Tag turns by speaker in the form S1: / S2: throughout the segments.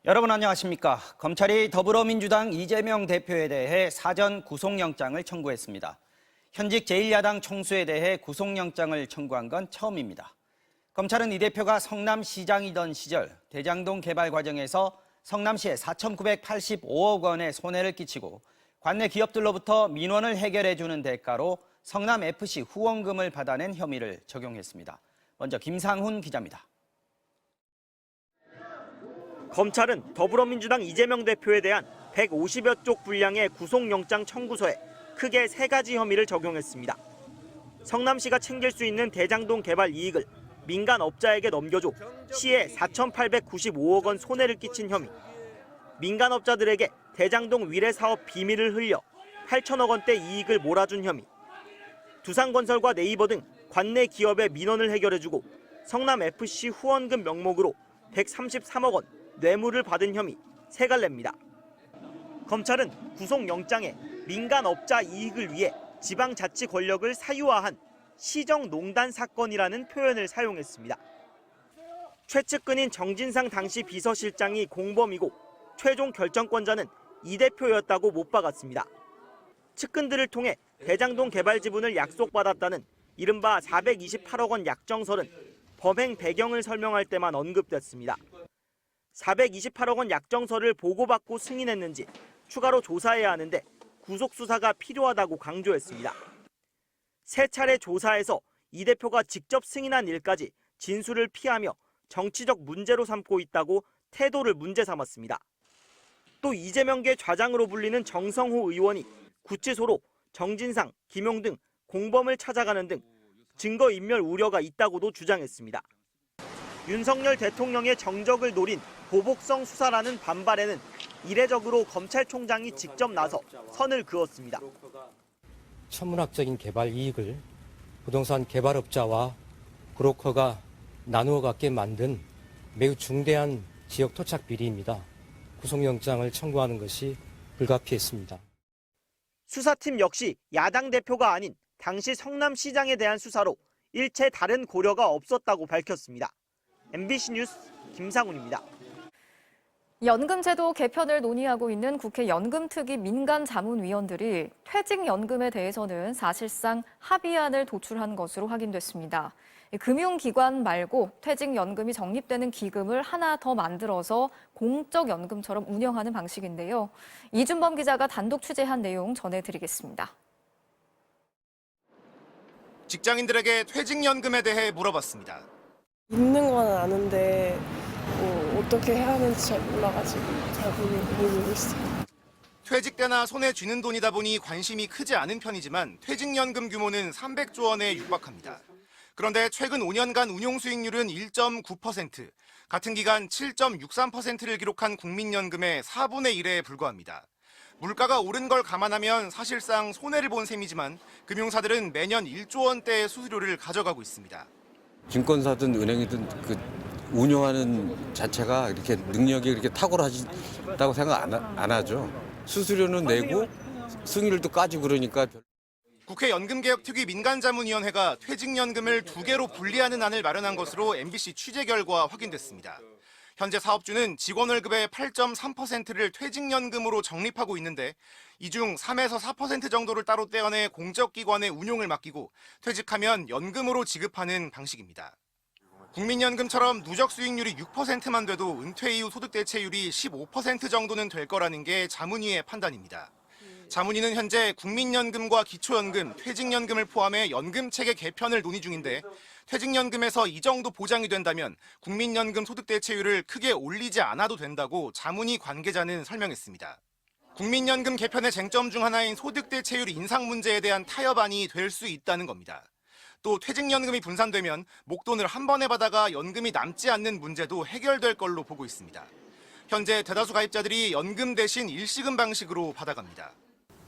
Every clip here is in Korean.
S1: 여러분 안녕하십니까? 검찰이 더불어민주당 이재명 대표에 대해 사전 구속영장을 청구했습니다. 현직 제1야당 총수에 대해 구속영장을 청구한 건 처음입니다. 검찰은 이 대표가 성남시장이던 시절 대장동 개발 과정에서 성남시에 4,985억 원의 손해를 끼치고 관내 기업들로부터 민원을 해결해주는 대가로 성남FC 후원금을 받아낸 혐의를 적용했습니다. 먼저 김상훈 기자입니다.
S2: 검찰은 더불어민주당 이재명 대표에 대한 150여 쪽 분량의 구속영장 청구서에 크게 3가지 혐의를 적용했습니다. 성남시가 챙길 수 있는 대장동 개발 이익을 민간 업자에게 넘겨줘 시에 4,895억 원 손해를 끼친 혐의, 민간 업자들에게 대장동 위례 사업 비밀을 흘려 8천억 원대 이익을 몰아준 혐의, 두산건설과 네이버 등 관내 기업의 민원을 해결해주고 성남FC 후원금 명목으로 133억 원 뇌물을 받은 혐의 3갈래입니다. 검찰은 구속영장에 민간업자 이익을 위해 지방자치 권력을 사유화한 시정농단 사건이라는 표현을 사용했습니다. 최측근인 정진상 당시 비서실장이 공범이고 최종 결정권자는 이 대표였다고 못 박았습니다. 측근들을 통해 대장동 개발 지분을 약속받았다는 이른바 428억 원 약정설은 범행 배경을 설명할 때만 언급됐습니다. 428억 원 약정서를 보고받고 승인했는지 추가로 조사해야 하는데 구속수사가 필요하다고 강조했습니다. 3차례 조사에서 이 대표가 직접 승인한 일까지 진술을 피하며 정치적 문제로 삼고 있다고 태도를 문제 삼았습니다. 또 이재명계 좌장으로 불리는 정성호 의원이 구치소로 정진상, 김용 등 공범을 찾아가는 등 증거인멸 우려가 있다고도 주장했습니다. 윤석열 대통령의 정적을 노린 보복성 수사라는 반발에는 이례적으로 검찰총장이 직접 나서 선을 그었습니다.
S3: 천문학적인 개발 이익을 부동산 개발업자와 브로커가 나누어 갖게 만든 매우 중대한 지역 토착 비리입니다. 구속영장을 청구하는 것이 불가피했습니다.
S2: 수사팀 역시 야당 대표가 아닌 당시 성남시장에 대한 수사로 일체 다른 고려가 없었다고 밝혔습니다. MBC 뉴스 김상훈입니다.
S4: 연금제도 개편을 논의하고 있는 국회 연금특위 민간자문위원들이 퇴직연금에 대해서는 사실상 합의안을 도출한 것으로 확인됐습니다. 금융기관 말고 퇴직연금이 적립되는 기금을 하나 더 만들어서 공적연금처럼 운영하는 방식인데요. 이준범 기자가 단독 취재한 내용 전해드리겠습니다.
S5: 직장인들에게 퇴직연금에 대해 물어봤습니다.
S6: 있는 건 아는데 어떻게 해야 하는지 잘 몰라가지고 잘 모르고 있어요.
S5: 퇴직 때나 손에 쥐는 돈이다 보니 관심이 크지 않은 편이지만 퇴직연금 규모는 300조 원에 육박합니다. 그런데 최근 5년간 운용 수익률은 1.9%, 같은 기간 7.63%를 기록한 국민연금의 4분의 1에 불과합니다. 물가가 오른 걸 감안하면 사실상 손해를 본 셈이지만 금융사들은 매년 1조 원대의 수수료를 가져가고 있습니다.
S7: 증권사든 은행이든 그 운영하는 자체가 이렇게 능력이 그렇게 탁월하다고 생각 안 하죠. 수수료는 내고 승률도 까지고 그러니까.
S5: 국회 연금개혁특위 민간자문위원회가 퇴직연금을 2개로 분리하는 안을 마련한 것으로 MBC 취재 결과 확인됐습니다. 현재 사업주는 직원 월급의 8.3%를 퇴직연금으로 적립하고 있는데 이 중 3에서 4% 정도를 따로 떼어내 공적기관의 운용을 맡기고 퇴직하면 연금으로 지급하는 방식입니다. 국민연금처럼 누적 수익률이 6%만 돼도 은퇴 이후 소득 대체율이 15% 정도는 될 거라는 게 자문위의 판단입니다. 자문위는 현재 국민연금과 기초연금, 퇴직연금을 포함해 연금체계 개편을 논의 중인데 퇴직연금에서 이 정도 보장이 된다면 국민연금 소득 대체율을 크게 올리지 않아도 된다고 자문위 관계자는 설명했습니다. 국민연금 개편의 쟁점 중 하나인 소득 대체율 인상 문제에 대한 타협안이 될 수 있다는 겁니다. 또 퇴직연금이 분산되면 목돈을 한 번에 받아가 연금이 남지 않는 문제도 해결될 걸로 보고 있습니다. 현재 대다수 가입자들이 연금 대신 일시금 방식으로 받아갑니다.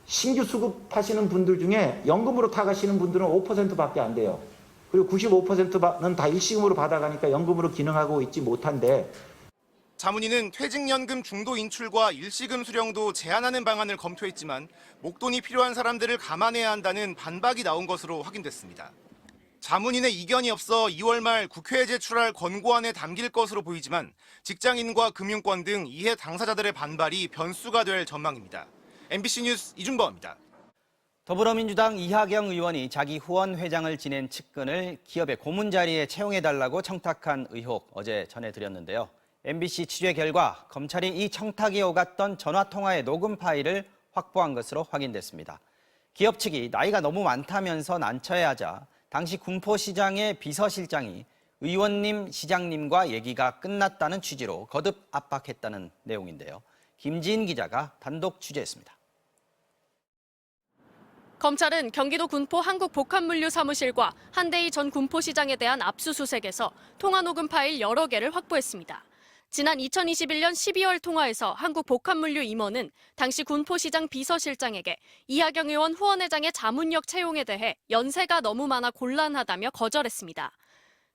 S8: 신규 수급하시는 분들 중에 연금으로 타가시는 분들은 5%밖에 안 돼요. 그리고 95%는 다 일시금으로 받아가니까 연금으로 기능하고 있지 못한데.
S5: 자문위는 퇴직연금 중도 인출과 일시금 수령도 제한하는 방안을 검토했지만 목돈이 필요한 사람들을 감안해야 한다는 반박이 나온 것으로 확인됐습니다. 자문인의 이견이 없어 2월 말 국회에 제출할 권고안에 담길 것으로 보이지만 직장인과 금융권 등 이해 당사자들의 반발이 변수가 될 전망입니다. MBC 뉴스 이준범입니다.
S1: 더불어민주당 이하경 의원이 자기 후원 회장을 지낸 측근을 기업의 고문 자리에 채용해달라고 청탁한 의혹 어제 전해드렸는데요. MBC 취재 결과 검찰이 이 청탁이 오갔던 전화통화의 녹음 파일을 확보한 것으로 확인됐습니다. 기업 측이 나이가 너무 많다면서 난처해하자 당시 군포시장의 비서실장이 의원님, 시장님과 얘기가 끝났다는 취지로 거듭 압박했다는 내용인데요. 김지인 기자가 단독 취재했습니다.
S9: 검찰은 경기도 군포 한국복합물류 사무실과 한대희 전 군포시장에 대한 압수수색에서 통화 녹음 파일 여러 개를 확보했습니다. 지난 2021년 12월 통화에서 한국복합물류 임원은 당시 군포시장 비서실장에게 이하경 의원 후원회장의 자문력 채용에 대해 연세가 너무 많아 곤란하다며 거절했습니다.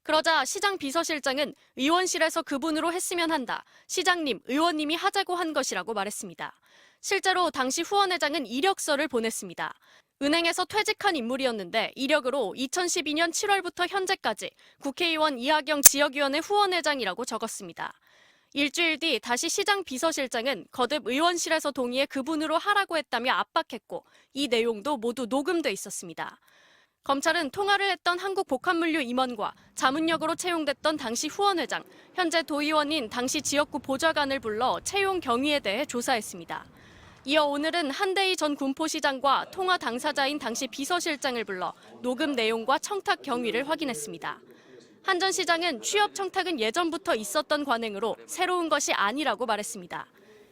S9: 그러자 시장 비서실장은 의원실에서 그분으로 했으면 한다. 시장님, 의원님이 하자고 한 것이라고 말했습니다. 실제로 당시 후원회장은 이력서를 보냈습니다. 은행에서 퇴직한 인물이었는데 이력으로 2012년 7월부터 현재까지 국회의원 이하경 지역위원회 후원회장이라고 적었습니다. 일주일 뒤 다시 시장 비서실장은 거듭 의원실에서 동의해 그분으로 하라고 했다며 압박했고 이 내용도 모두 녹음돼 있었습니다. 검찰은 통화를 했던 한국복합물류 임원과 자문력으로 채용됐던 당시 후원회장, 현재 도의원인 당시 지역구 보좌관을 불러 채용 경위에 대해 조사했습니다. 이어 오늘은 한대희 전 군포시장과 통화 당사자인 당시 비서실장을 불러 녹음 내용과 청탁 경위를 확인했습니다. 한 전 시장은 취업 청탁은 예전부터 있었던 관행으로 새로운 것이 아니라고 말했습니다.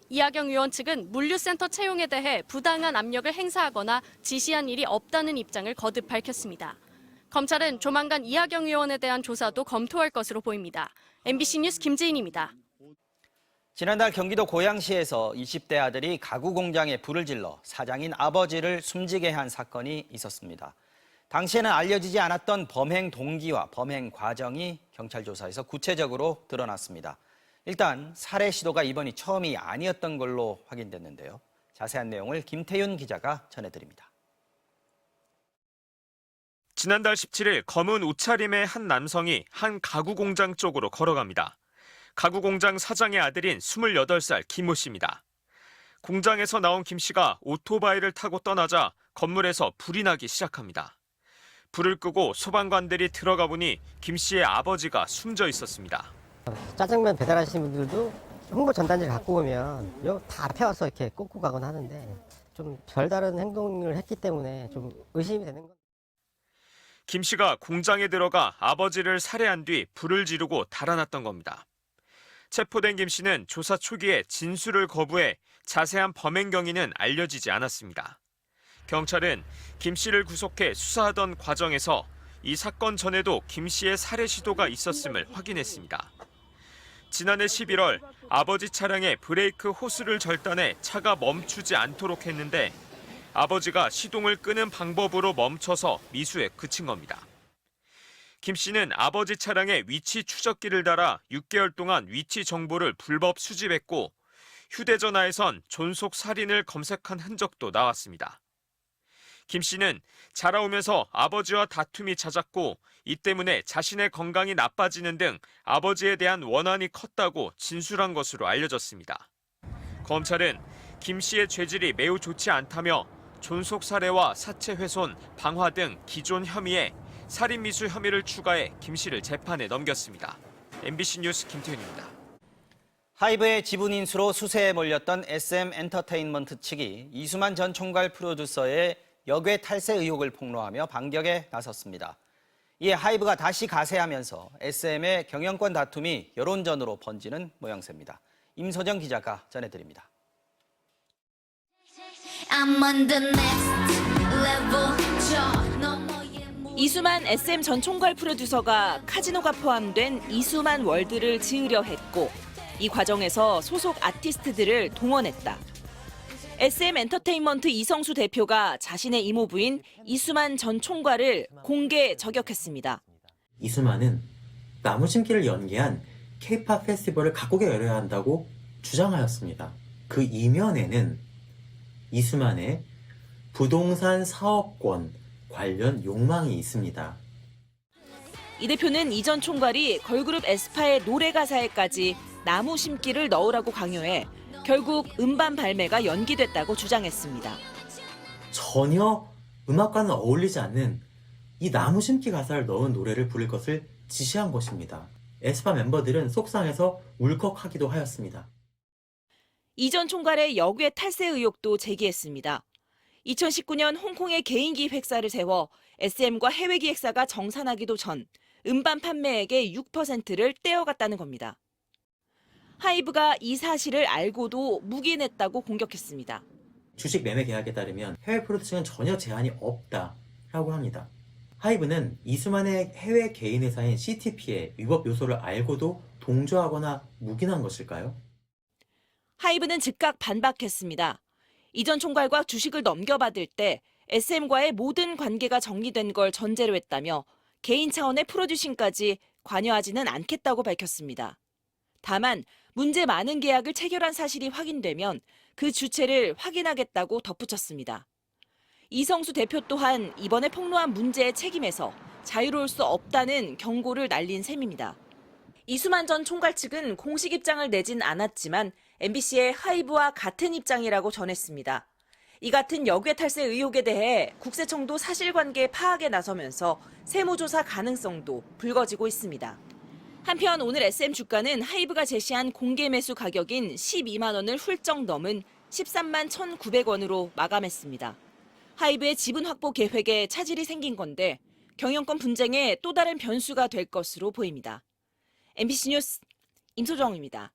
S9: 이하경 의원 측은 물류센터 채용에 대해 부당한 압력을 행사하거나 지시한 일이 없다는 입장을 거듭 밝혔습니다. 검찰은 조만간 이하경 의원에 대한 조사도 검토할 것으로 보입니다. MBC 뉴스 김지인입니다.
S1: 지난달 경기도 고양시에서 20대 아들이 가구 공장에 불을 질러 사장인 아버지를 숨지게 한 사건이 있었습니다. 당시에는 알려지지 않았던 범행 동기와 범행 과정이 경찰 조사에서 구체적으로 드러났습니다. 일단 살해 시도가 이번이 처음이 아니었던 걸로 확인됐는데요. 자세한 내용을 김태윤 기자가 전해드립니다.
S2: 지난달 17일 검은 옷차림의 한 남성이 한 가구 공장 쪽으로 걸어갑니다. 가구 공장 사장의 아들인 28살 김모 씨입니다. 공장에서 나온 김 씨가 오토바이를 타고 떠나자 건물에서 불이 나기 시작합니다. 불을 끄고 소방관들이 들어가 보니 김 씨의 아버지가 숨져 있었습니다.
S10: 짜장면 배달하시는 분들도 홍보 전단지를 갖고 오면 여기 다 앞에 와서 이렇게 꽂고 가곤 하는데 좀 별다른 행동을 했기 때문에 좀 의심이 되는 건.
S2: 김 씨가 공장에 들어가 아버지를 살해한 뒤 불을 지르고 달아났던 겁니다. 체포된 김 씨는 조사 초기에 진술을 거부해 자세한 범행 경위는 알려지지 않았습니다. 경찰은 김 씨를 구속해 수사하던 과정에서 이 사건 전에도 김 씨의 살해 시도가 있었음을 확인했습니다. 지난해 11월 아버지 차량에 브레이크 호스를 절단해 차가 멈추지 않도록 했는데 아버지가 시동을 끄는 방법으로 멈춰서 미수에 그친 겁니다. 김 씨는 아버지 차량에 위치 추적기를 달아 6개월 동안 위치 정보를 불법 수집했고 휴대전화에선 존속 살인을 검색한 흔적도 나왔습니다. 김 씨는 자라오면서 아버지와 다툼이 잦았고 이 때문에 자신의 건강이 나빠지는 등 아버지에 대한 원한이 컸다고 진술한 것으로 알려졌습니다. 검찰은 김 씨의 죄질이 매우 좋지 않다며 존속 살해와 사체 훼손, 방화 등 기존 혐의에 살인미수 혐의를 추가해 김 씨를 재판에 넘겼습니다. MBC 뉴스 김태윤입니다.
S1: 하이브의 지분 인수로 수세에 몰렸던 SM 엔터테인먼트 측이 이수만 전 총괄 프로듀서의 역외 탈세 의혹을 폭로하며 반격에 나섰습니다. 이에 하이브가 다시 가세하면서 SM의 경영권 다툼이 여론전으로 번지는 모양새입니다. 임소정 기자가 전해드립니다.
S11: 이수만 SM 전 총괄 프로듀서가 카지노가 포함된 이수만 월드를 지으려 했고 이 과정에서 소속 아티스트들을 동원했다. SM 엔터테인먼트 이성수 대표가 자신의 이모부인 이수만 전 총괄을 공개 저격했습니다.
S12: 이수만은 나무심기를 연계한 K-팝 페스티벌을 각국에 열어야 한다고 주장하였습니다. 그 이면에는 이수만의 부동산 사업권 관련 욕망이 있습니다.
S11: 이 대표는 이 전 총괄이 걸그룹 에스파의 노래 가사에까지 나무 심기를 넣으라고 강요해 결국 음반 발매가 연기됐다고 주장했습니다.
S12: 전혀 음악과는 어울리지 않는 이 나무 심기 가사를 넣은 노래를 부를 것을 지시한 것입니다. 에스파 멤버들은 속상해서 울컥하기도 하였습니다.
S11: 이 전 총괄의 역외 탈세 의혹도 제기했습니다. 2019년 홍콩에 개인기 기획사를 세워 SM과 해외 기획사가 정산하기도 전 음반 판매액의 6%를 떼어갔다는 겁니다. 하이브가 이 사실을 알고도 묵인했다고 공격했습니다.
S12: 주식 매매 계약에 따르면 해외 프로듀싱은 전혀 제한이 없다라고 합니다. 하이브는 이수만의 해외 개인 회사인 CTP의 위법 요소를 알고도 동조하거나 묵인한 것일까요?
S11: 하이브는 즉각 반박했습니다. 이 전 총괄과 주식을 넘겨받을 때 SM과의 모든 관계가 정리된 걸 전제로 했다며 개인 차원의 프로듀싱까지 관여하지는 않겠다고 밝혔습니다. 다만 문제 많은 계약을 체결한 사실이 확인되면 그 주체를 확인하겠다고 덧붙였습니다. 이성수 대표 또한 이번에 폭로한 문제의 책임에서 자유로울 수 없다는 경고를 날린 셈입니다. 이수만 전 총괄 측은 공식 입장을 내진 않았지만 MBC의 하이브와 같은 입장이라고 전했습니다. 이 같은 역외 탈세 의혹에 대해 국세청도 사실관계 파악에 나서면서 세무조사 가능성도 불거지고 있습니다. 한편 오늘 SM 주가는 하이브가 제시한 공개 매수 가격인 12만 원을 훌쩍 넘은 13만 1,900원으로 마감했습니다. 하이브의 지분 확보 계획에 차질이 생긴 건데 경영권 분쟁의 또 다른 변수가 될 것으로 보입니다. MBC 뉴스 임소정입니다.